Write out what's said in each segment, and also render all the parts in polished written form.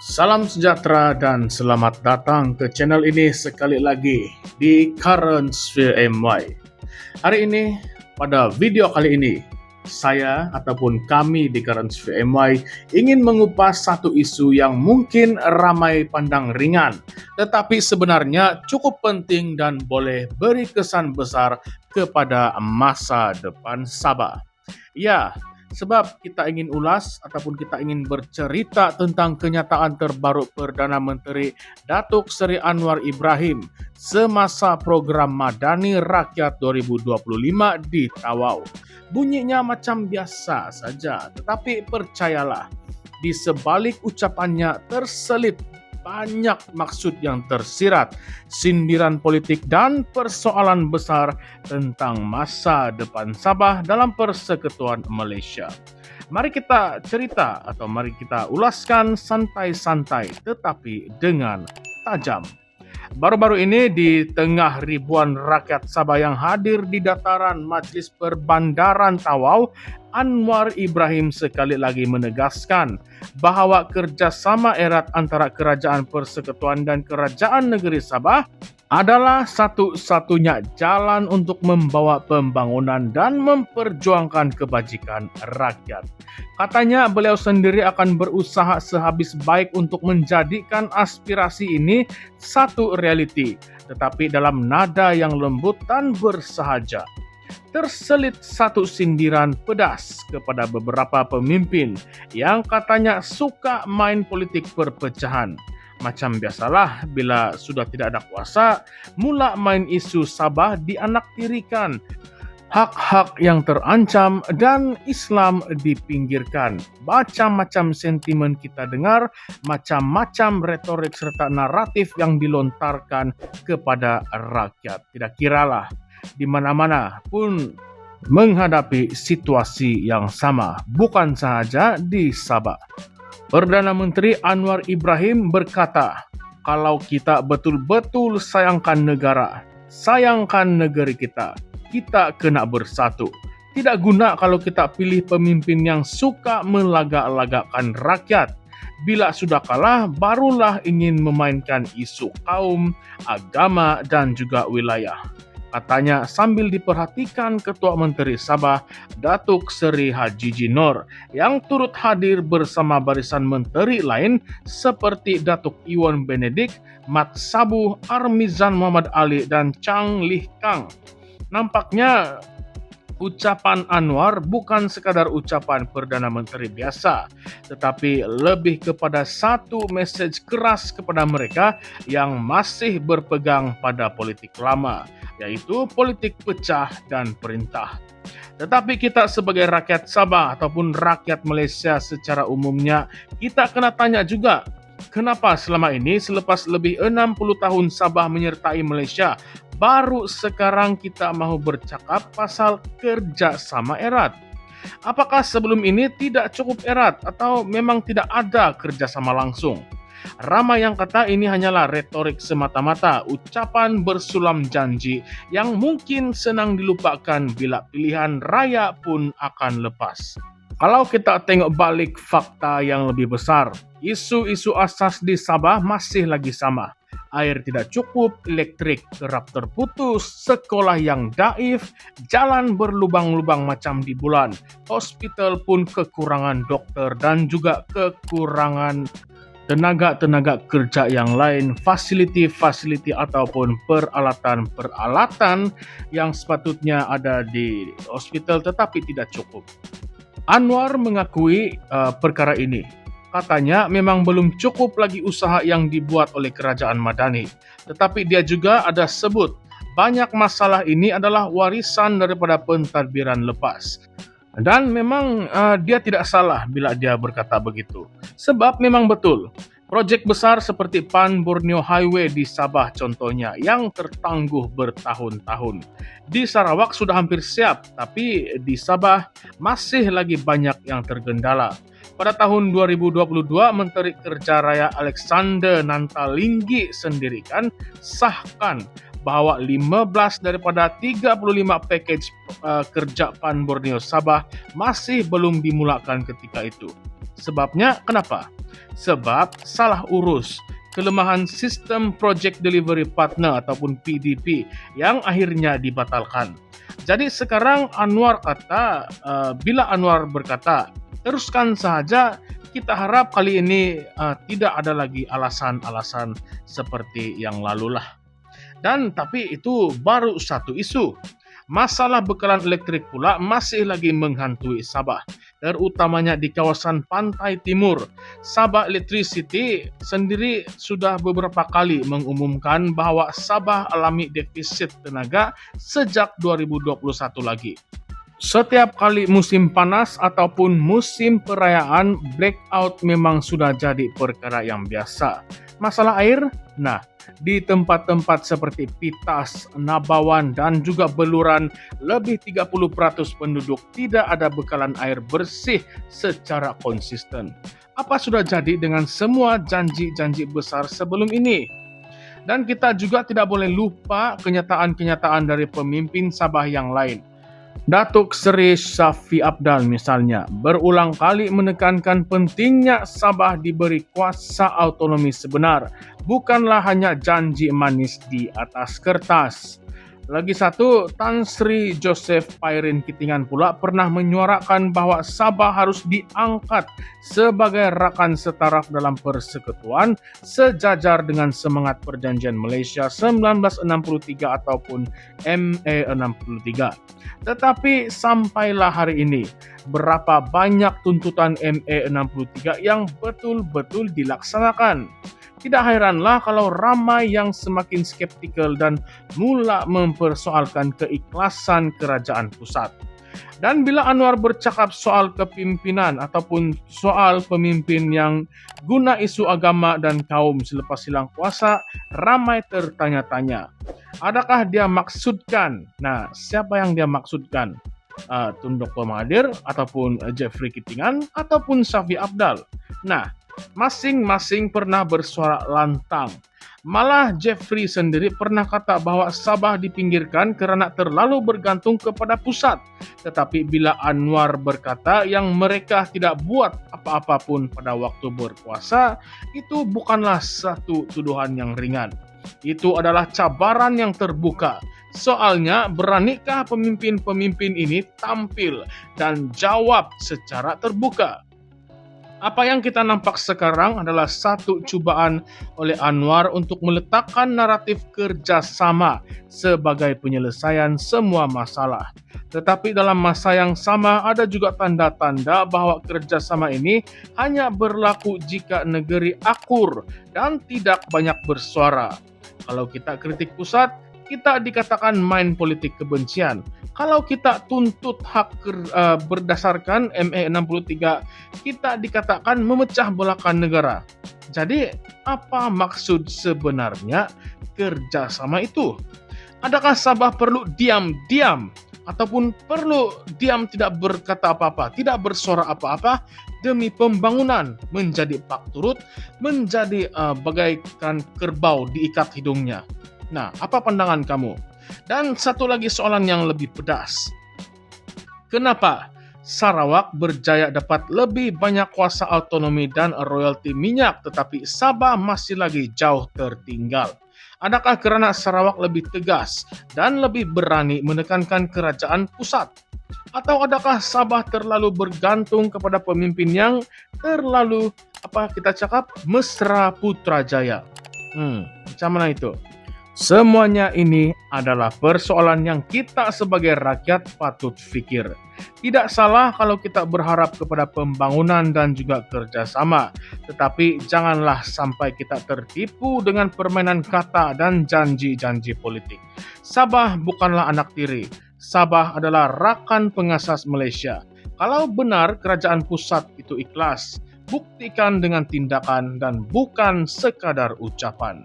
Salam sejahtera dan selamat datang ke channel ini sekali lagi di Currents VMY. Hari ini, pada video kali ini, saya ataupun kami di Currents VMY ingin mengupas satu isu yang mungkin ramai pandang ringan, tetapi sebenarnya cukup penting dan boleh beri kesan besar kepada masa depan Sabah. Ya, sebab kita ingin ulas ataupun kita ingin bercerita tentang kenyataan terbaru Perdana Menteri Datuk Seri Anwar Ibrahim semasa program Madani Rakyat 2025 di Tawau. Bunyinya macam biasa saja, tetapi percayalah, di sebalik ucapannya terselip banyak maksud yang tersirat, sindiran politik dan persoalan besar tentang masa depan Sabah dalam Persekutuan Malaysia. Mari kita cerita atau mari kita ulaskan santai-santai tetapi dengan tajam. Baru-baru ini di tengah ribuan rakyat Sabah yang hadir di dataran Majlis Perbandaran Tawau, Anwar Ibrahim sekali lagi menegaskan bahawa kerjasama erat antara Kerajaan Persekutuan dan Kerajaan Negeri Sabah adalah satu-satunya jalan untuk membawa pembangunan dan memperjuangkan kebajikan rakyat. Katanya beliau sendiri akan berusaha sehabis baik untuk menjadikan aspirasi ini satu realiti, tetapi dalam nada yang lembut dan bersahaja. Terselit satu sindiran pedas kepada beberapa pemimpin yang katanya suka main politik perpecahan. Macam biasalah, bila sudah tidak ada kuasa, mula main isu Sabah dianaktirikan, hak-hak yang terancam dan Islam dipinggirkan. Macam-macam sentimen kita dengar, macam-macam retorik serta naratif yang dilontarkan kepada rakyat. Tidak kiralah, di mana-mana pun menghadapi situasi yang sama, bukan sahaja di Sabah. Perdana Menteri Anwar Ibrahim berkata, kalau kita betul-betul sayangkan negara, sayangkan negeri kita kena bersatu. Tidak guna kalau kita pilih pemimpin yang suka melagak-lagakkan rakyat. Bila sudah kalah, barulah ingin memainkan isu kaum, agama dan juga wilayah. Katanya sambil diperhatikan Ketua Menteri Sabah, Datuk Seri Haji Jinor, yang turut hadir bersama barisan menteri lain seperti Datuk Iwan Benedik, Mat Sabu, Armizan Muhammad Ali dan Chang Lih Kang. Nampaknya ucapan Anwar bukan sekadar ucapan Perdana Menteri biasa, tetapi lebih kepada satu mesej keras kepada mereka yang masih berpegang pada politik lama, yaitu politik pecah dan perintah. Tetapi kita sebagai rakyat Sabah ataupun rakyat Malaysia secara umumnya, kita kena tanya juga, kenapa selama ini selepas lebih 60 tahun Sabah menyertai Malaysia, baru sekarang kita mahu bercakap pasal kerjasama erat? Apakah sebelum ini tidak cukup erat atau memang tidak ada kerjasama langsung? Ramai yang kata ini hanyalah retorik semata-mata, ucapan bersulam janji yang mungkin senang dilupakan bila pilihan raya pun akan lepas. Kalau kita tengok balik fakta yang lebih besar, isu-isu asas di Sabah masih lagi sama. Air tidak cukup, elektrik kerap terputus, sekolah yang daif, jalan berlubang-lubang macam di bulan, hospital pun kekurangan dokter dan juga kekurangan tenaga kerja yang lain, fasiliti-fasiliti ataupun peralatan-peralatan yang sepatutnya ada di hospital tetapi tidak cukup. Anwar mengakui perkara ini. Katanya memang belum cukup lagi usaha yang dibuat oleh Kerajaan Madani. Tetapi dia juga ada sebut banyak masalah ini adalah warisan daripada pentadbiran lepas. Dan memang dia tidak salah bila dia berkata begitu. Sebab memang betul, projek besar seperti Pan Borneo Highway di Sabah contohnya yang tertangguh bertahun-tahun. Di Sarawak sudah hampir siap, tapi di Sabah masih lagi banyak yang tergendala. Pada tahun 2022, Menteri Kerja Raya Alexander Nantalinggi sendiri sahkan bahawa 15 daripada 35 pakej kerja Pan Borneo Sabah masih belum dimulakan ketika itu. Sebabnya kenapa? Sebab salah urus, kelemahan sistem Project Delivery Partner ataupun PDP yang akhirnya dibatalkan. Jadi sekarang bila Anwar berkata, teruskan saja, kita harap kali ini tidak ada lagi alasan-alasan seperti yang lalulah. Dan tapi itu baru satu isu. Masalah bekalan elektrik pula masih lagi menghantui Sabah, terutamanya di kawasan pantai timur. Sabah Electricity sendiri sudah beberapa kali mengumumkan bahwa Sabah alami defisit tenaga sejak 2021 lagi. Setiap kali musim panas ataupun musim perayaan, blackout memang sudah jadi perkara yang biasa. Masalah air? Nah, di tempat-tempat seperti Pitas, Nabawan, dan juga Beluran, lebih 30% penduduk tidak ada bekalan air bersih secara konsisten. Apa sudah jadi dengan semua janji-janji besar sebelum ini? Dan kita juga tidak boleh lupa kenyataan-kenyataan dari pemimpin Sabah yang lain. Datuk Seri Shafie Apdal misalnya berulang kali menekankan pentingnya Sabah diberi kuasa autonomi sebenar, bukanlah hanya janji manis di atas kertas. Lagi satu, Tan Sri Joseph Pairin Kitingan pula pernah menyuarakan bahwa Sabah harus diangkat sebagai rakan setaraf dalam persekutuan sejajar dengan semangat Perjanjian Malaysia 1963 ataupun MA63. Tetapi sampailah hari ini, berapa banyak tuntutan MA63 yang betul-betul dilaksanakan? Tidak heranlah kalau ramai yang semakin skeptikal dan mula mempersoalkan keikhlasan kerajaan pusat. Dan bila Anwar bercakap soal kepimpinan ataupun soal pemimpin yang guna isu agama dan kaum selepas hilang kuasa, ramai tertanya-tanya. Adakah dia maksudkan? Nah, siapa yang dia maksudkan? Tun Dr. Mahathir ataupun Jeffrey Kitingan ataupun Shafie Apdal? Nah, masing-masing pernah bersuara lantang. Malah Jeffrey sendiri pernah kata bahwa Sabah dipinggirkan kerana terlalu bergantung kepada pusat. Tetapi bila Anwar berkata yang mereka tidak buat apa-apa pun pada waktu berkuasa, itu bukanlah satu tuduhan yang ringan. Itu adalah cabaran yang terbuka. Soalnya, beranikah pemimpin-pemimpin ini tampil dan jawab secara terbuka? Apa yang kita nampak sekarang adalah satu cubaan oleh Anwar untuk meletakkan naratif kerjasama sebagai penyelesaian semua masalah. Tetapi dalam masa yang sama ada juga tanda-tanda bahwa kerjasama ini hanya berlaku jika negeri akur dan tidak banyak bersuara. Kalau kita kritik pusat, kita dikatakan main politik kebencian. Kalau kita tuntut hak berdasarkan MA63, kita dikatakan memecah belakan negara. Jadi, apa maksud sebenarnya kerjasama itu? Adakah Sabah perlu diam-diam ataupun perlu diam tidak berkata apa-apa, tidak bersuara apa-apa demi pembangunan menjadi pak turut, menjadi bagaikan kerbau diikat hidungnya? Nah, apa pandangan kamu? Dan satu lagi soalan yang lebih pedas. Kenapa Sarawak berjaya dapat lebih banyak kuasa autonomi dan royalti minyak tetapi Sabah masih lagi jauh tertinggal? Adakah kerana Sarawak lebih tegas dan lebih berani menekankan kerajaan pusat? Atau adakah Sabah terlalu bergantung kepada pemimpin yang terlalu mesra Putrajaya? Macam mana itu? Semuanya ini adalah persoalan yang kita sebagai rakyat patut fikir. Tidak salah kalau kita berharap kepada pembangunan dan juga kerjasama, tetapi janganlah sampai kita tertipu dengan permainan kata dan janji-janji politik. Sabah bukanlah anak tiri. Sabah adalah rakan pengasas Malaysia. Kalau benar kerajaan pusat itu ikhlas, buktikan dengan tindakan dan bukan sekadar ucapan.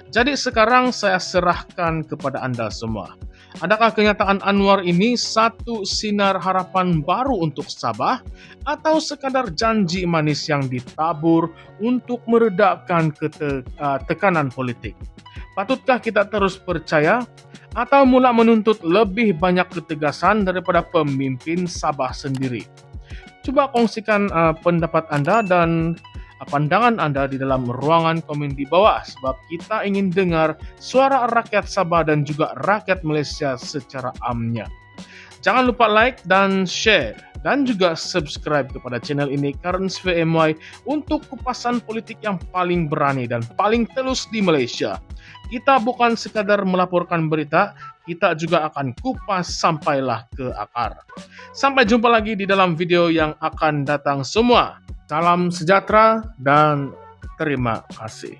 Jadi sekarang saya serahkan kepada anda semua. Adakah kenyataan Anwar ini satu sinar harapan baru untuk Sabah atau sekadar janji manis yang ditabur untuk meredakan tekanan politik? Patutkah kita terus percaya atau mula menuntut lebih banyak ketegasan daripada pemimpin Sabah sendiri? Coba kongsikan pendapat Anda dan pandangan Anda di dalam ruangan komen di bawah, sebab kita ingin dengar suara rakyat Sabah dan juga rakyat Malaysia secara amnya. Jangan lupa like dan share dan juga subscribe kepada channel ini Currents VMY untuk kupasan politik yang paling berani dan paling telus di Malaysia. Kita bukan sekadar melaporkan berita, kita juga akan kupas sampailah ke akar. Sampai jumpa lagi di dalam video yang akan datang semua. Salam sejahtera dan terima kasih.